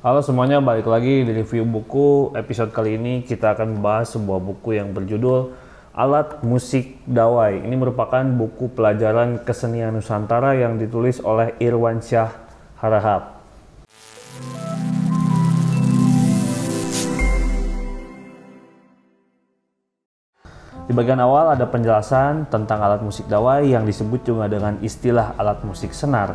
Halo semuanya, balik lagi di review buku. Episode kali ini kita akan membahas sebuah buku yang berjudul Alat Musik Dawai. Ini merupakan buku pelajaran kesenian Nusantara yang ditulis oleh Irwansyah Harahap. Di bagian awal ada penjelasan tentang alat musik dawai yang disebut juga dengan istilah alat musik senar.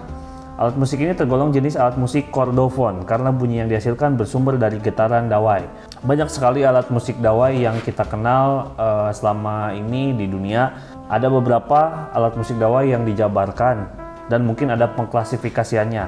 Alat musik ini tergolong jenis alat musik kordofon karena bunyi yang dihasilkan bersumber dari getaran dawai. Banyak sekali alat musik dawai yang kita kenal selama ini di dunia. Ada beberapa alat musik dawai yang dijabarkan dan mungkin ada pengklasifikasiannya.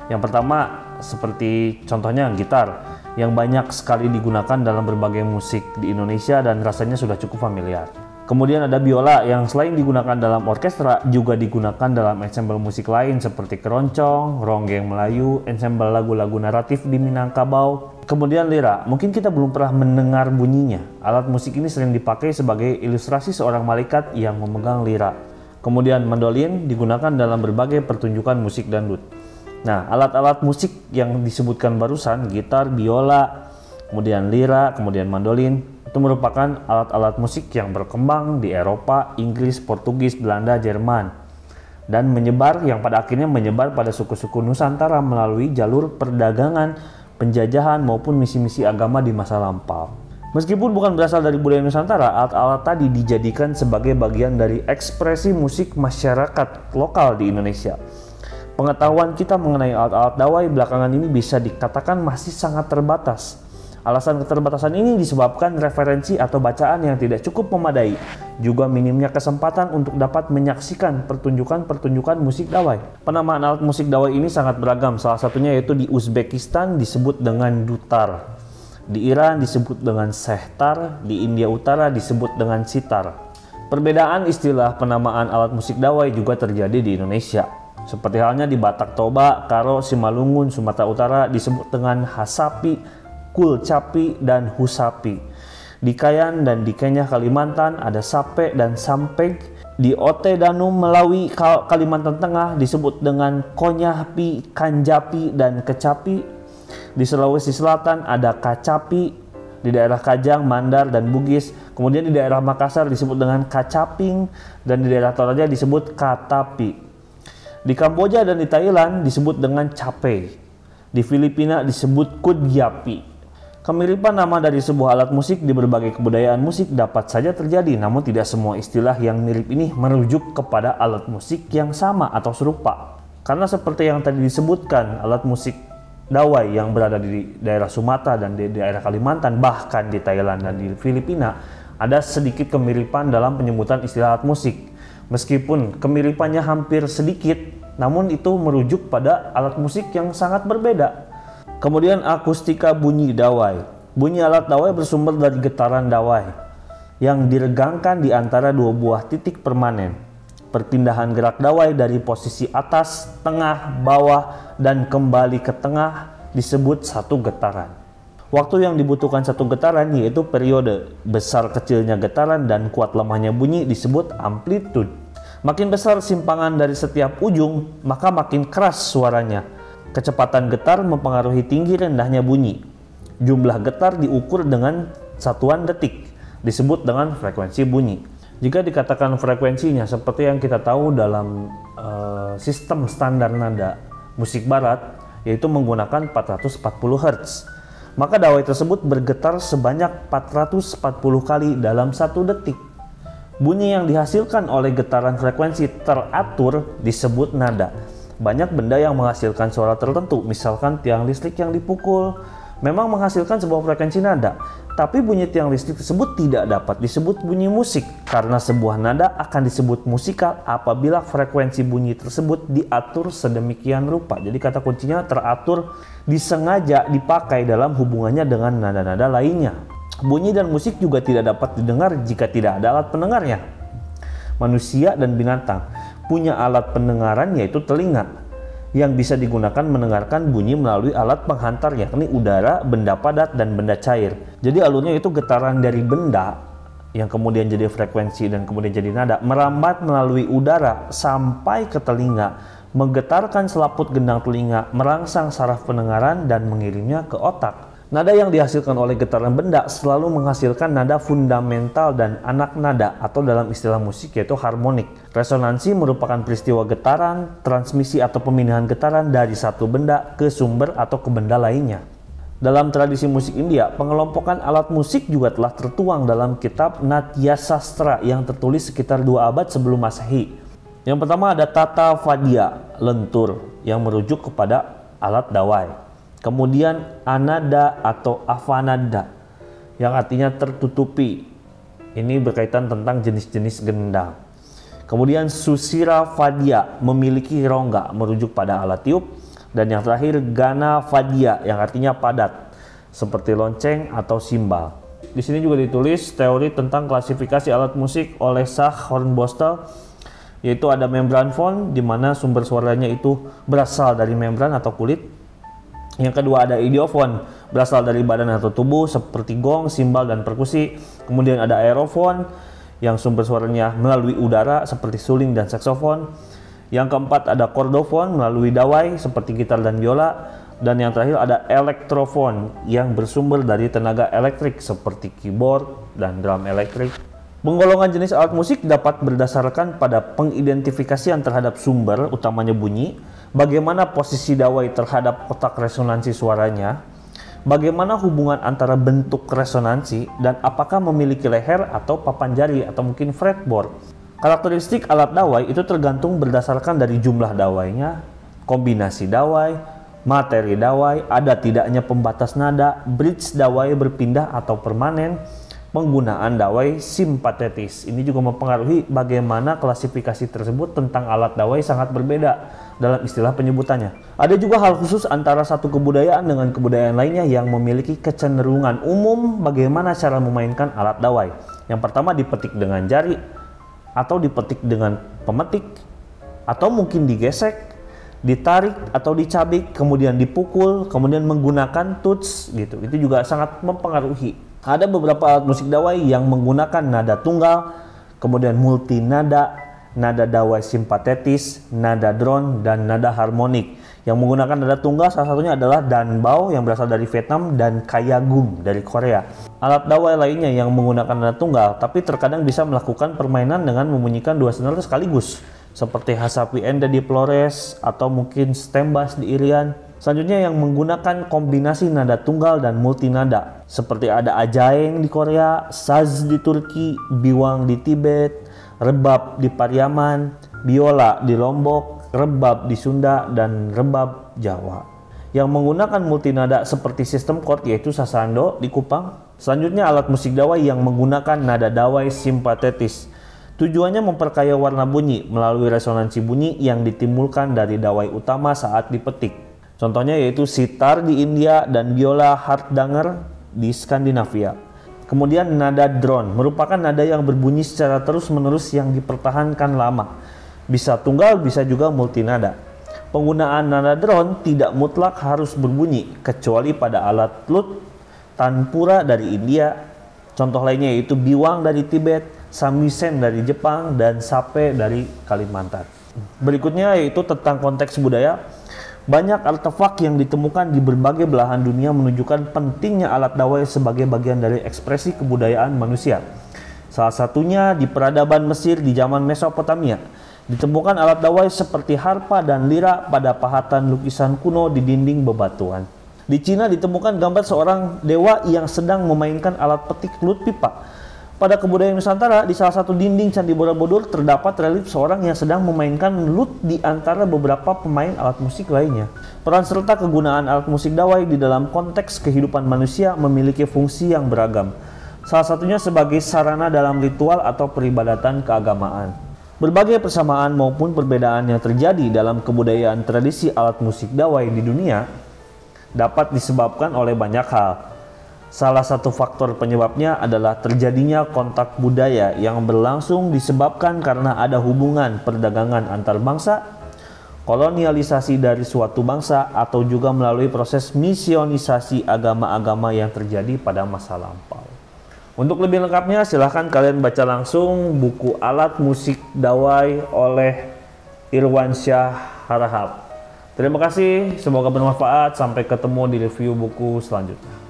Yang pertama seperti contohnya gitar yang banyak sekali digunakan dalam berbagai musik di Indonesia dan rasanya sudah cukup familiar. Kemudian ada biola yang selain digunakan dalam orkestra juga digunakan dalam ensemble musik lain seperti keroncong, ronggeng Melayu, ensemble lagu-lagu naratif di Minangkabau. Kemudian lira, mungkin kita belum pernah mendengar bunyinya. Alat musik ini sering dipakai sebagai ilustrasi seorang malaikat yang memegang lira. Kemudian mandolin digunakan dalam berbagai pertunjukan musik dangdut. Nah, alat-alat musik yang disebutkan barusan, gitar, biola, kemudian lira, kemudian mandolin, itu merupakan alat-alat musik yang berkembang di Eropa, Inggris, Portugis, Belanda, Jerman, dan yang pada akhirnya menyebar pada suku-suku Nusantara melalui jalur perdagangan, penjajahan, maupun misi-misi agama di masa lampau. Meskipun bukan berasal dari budaya Nusantara, alat-alat tadi dijadikan sebagai bagian dari ekspresi musik masyarakat lokal di Indonesia. Pengetahuan kita mengenai alat-alat dawai belakangan ini bisa dikatakan masih sangat terbatas. Alasan keterbatasan ini disebabkan referensi atau bacaan yang tidak cukup memadai, juga minimnya kesempatan untuk dapat menyaksikan pertunjukan-pertunjukan musik dawai. Penamaan alat musik dawai ini sangat beragam, salah satunya yaitu di Uzbekistan disebut dengan dutar, di Iran disebut dengan sehtar, di India Utara disebut dengan sitar. Perbedaan istilah penamaan alat musik dawai juga terjadi di Indonesia. Seperti halnya di Batak Toba, Karo, Simalungun, Sumatera Utara disebut dengan hasapi, kulcapi, dan husapi. Di Kayan dan di Kenyah Kalimantan ada sape dan sampeg. Di Ote Danum Melawi Kalimantan Tengah disebut dengan konyahpi, kanjapi, dan kecapi. Di Sulawesi Selatan ada kacapi. Di daerah Kajang, Mandar, dan Bugis. Kemudian di daerah Makassar disebut dengan kacaping. Dan di daerah Toraja disebut katapi. Di Kamboja dan di Thailand disebut dengan cape. Di Filipina disebut kudyapi. Kemiripan nama dari sebuah alat musik di berbagai kebudayaan musik dapat saja terjadi, namun tidak semua istilah yang mirip ini merujuk kepada alat musik yang sama atau serupa. Karena seperti yang tadi disebutkan, alat musik dawai yang berada di daerah Sumatera dan di daerah Kalimantan, bahkan di Thailand dan di Filipina, ada sedikit kemiripan dalam penyebutan istilah alat musik. Meskipun kemiripannya hampir sedikit, namun itu merujuk pada alat musik yang sangat berbeda. Kemudian akustika bunyi dawai. Bunyi alat dawai bersumber dari getaran dawai yang diregangkan di antara dua buah titik permanen. Perpindahan gerak dawai dari posisi atas, tengah, bawah, dan kembali ke tengah disebut satu getaran. Waktu yang dibutuhkan satu getaran yaitu periode. Besar kecilnya getaran dan kuat lemahnya bunyi disebut amplitude. Makin besar simpangan dari setiap ujung, maka makin keras suaranya. Kecepatan getar mempengaruhi tinggi rendahnya bunyi. Jumlah getar diukur dengan satuan detik, disebut dengan frekuensi bunyi. Jika dikatakan frekuensinya seperti yang kita tahu dalam sistem standar nada musik barat, yaitu menggunakan 440 Hz. Maka dawai tersebut bergetar sebanyak 440 kali dalam satu detik. Bunyi yang dihasilkan oleh getaran frekuensi teratur disebut nada. Banyak benda yang menghasilkan suara tertentu, misalkan tiang listrik yang dipukul, memang menghasilkan sebuah frekuensi nada. Tapi bunyi tiang listrik tersebut tidak dapat disebut bunyi musik, karena sebuah nada akan disebut musikal apabila frekuensi bunyi tersebut diatur sedemikian rupa. Jadi kata kuncinya teratur, disengaja dipakai dalam hubungannya dengan nada-nada lainnya. Bunyi dan musik juga tidak dapat didengar jika tidak ada alat pendengarnya. Manusia dan binatang punya alat pendengaran yaitu telinga, yang bisa digunakan mendengarkan bunyi melalui alat penghantar yakni udara, benda padat, dan benda cair. Jadi alurnya itu getaran dari benda yang kemudian jadi frekuensi dan kemudian jadi nada merambat melalui udara sampai ke telinga, menggetarkan selaput gendang telinga, merangsang saraf pendengaran dan mengirimnya ke otak. Nada yang dihasilkan oleh getaran benda selalu menghasilkan nada fundamental dan anak nada atau dalam istilah musik yaitu harmonik. Resonansi merupakan peristiwa getaran, transmisi atau pemindahan getaran dari satu benda ke sumber atau ke benda lainnya. Dalam tradisi musik India, pengelompokan alat musik juga telah tertuang dalam kitab Natya Sastra yang tertulis sekitar 2 abad sebelum Masehi. Yang pertama ada Tata Vadya, lentur, yang merujuk kepada alat dawai. Kemudian anada atau avanada yang artinya tertutupi. Ini berkaitan tentang jenis-jenis gendang. Kemudian susira vadya memiliki rongga merujuk pada alat tiup. Dan yang terakhir gana vadya yang artinya padat seperti lonceng atau simbal. Di sini juga ditulis teori tentang klasifikasi alat musik oleh Sach Hornbostel, yaitu ada membranophone di mana sumber suaranya itu berasal dari membran atau kulit. Yang kedua ada idiophone, berasal dari badan atau tubuh seperti gong, simbal, dan perkusi. Kemudian ada aerophone yang sumber suaranya melalui udara seperti suling dan saksofon. Yang keempat ada chordophone melalui dawai seperti gitar dan biola. Dan yang terakhir ada elektrophone yang bersumber dari tenaga elektrik seperti keyboard dan drum elektrik. Penggolongan jenis alat musik dapat berdasarkan pada pengidentifikasian terhadap sumber, utamanya bunyi, bagaimana posisi dawai terhadap kotak resonansi suaranya, bagaimana hubungan antara bentuk resonansi, dan apakah memiliki leher atau papan jari atau mungkin fretboard. Karakteristik alat dawai itu tergantung berdasarkan dari jumlah dawainya, kombinasi dawai, materi dawai, ada tidaknya pembatas nada, bridge dawai berpindah atau permanen, penggunaan dawai simpatetis. Ini juga mempengaruhi bagaimana klasifikasi tersebut tentang alat dawai sangat berbeda dalam istilah penyebutannya. Ada juga hal khusus antara satu kebudayaan dengan kebudayaan lainnya yang memiliki kecenderungan umum bagaimana cara memainkan alat dawai. Yang pertama dipetik dengan jari, atau dipetik dengan pemetik, atau mungkin digesek, ditarik atau dicabik, kemudian dipukul, kemudian menggunakan tuts gitu. Itu juga sangat mempengaruhi. Ada beberapa alat musik dawai yang menggunakan nada tunggal, kemudian multinada, nada dawai simpatetis, nada drone, dan nada harmonik. Yang menggunakan nada tunggal salah satunya adalah danbao yang berasal dari Vietnam dan kayagum dari Korea. Alat dawai lainnya yang menggunakan nada tunggal tapi terkadang bisa melakukan permainan dengan membunyikan 2 senar sekaligus seperti hasapi enda di Flores atau mungkin stem bass di Irian. Selanjutnya yang menggunakan kombinasi nada tunggal dan multinada seperti ada ajaeng di Korea, saz di Turki, biwang di Tibet, rebab di Pariaman, biola di Lombok, rebab di Sunda, dan rebab Jawa. Yang menggunakan multinada seperti sistem chord yaitu sasando di Kupang. Selanjutnya alat musik dawai yang menggunakan nada dawai simpatetis. Tujuannya memperkaya warna bunyi melalui resonansi bunyi yang ditimbulkan dari dawai utama saat dipetik. Contohnya yaitu sitar di India dan biola hardanger di Skandinavia. Kemudian nada drone merupakan nada yang berbunyi secara terus-menerus yang dipertahankan lama. Bisa tunggal, bisa juga multinada. Penggunaan nada drone tidak mutlak harus berbunyi, kecuali pada alat flute, tanpura dari India. Contoh lainnya yaitu biwang dari Tibet, samisen dari Jepang, dan sape dari Kalimantan. Berikutnya yaitu tentang konteks budaya. Banyak artefak yang ditemukan di berbagai belahan dunia menunjukkan pentingnya alat dawai sebagai bagian dari ekspresi kebudayaan manusia. Salah satunya di peradaban Mesir di zaman Mesopotamia. Ditemukan alat dawai seperti harpa dan lira pada pahatan lukisan kuno di dinding bebatuan. Di Cina ditemukan gambar seorang dewa yang sedang memainkan alat petik flute pipa. Pada kebudayaan Nusantara, di salah satu dinding Candi Borobudur terdapat relief seorang yang sedang memainkan lute di antara beberapa pemain alat musik lainnya. Peran serta kegunaan alat musik dawai di dalam konteks kehidupan manusia memiliki fungsi yang beragam. Salah satunya sebagai sarana dalam ritual atau peribadatan keagamaan. Berbagai persamaan maupun perbedaan yang terjadi dalam kebudayaan tradisi alat musik dawai di dunia dapat disebabkan oleh banyak hal. Salah satu faktor penyebabnya adalah terjadinya kontak budaya yang berlangsung disebabkan karena ada hubungan perdagangan antar bangsa, kolonialisasi dari suatu bangsa, atau juga melalui proses misionisasi agama-agama yang terjadi pada masa lampau. Untuk lebih lengkapnya silahkan kalian baca langsung buku Alat Musik Dawai oleh Irwansyah harahap. Terima kasih, semoga bermanfaat. Sampai ketemu di review buku selanjutnya.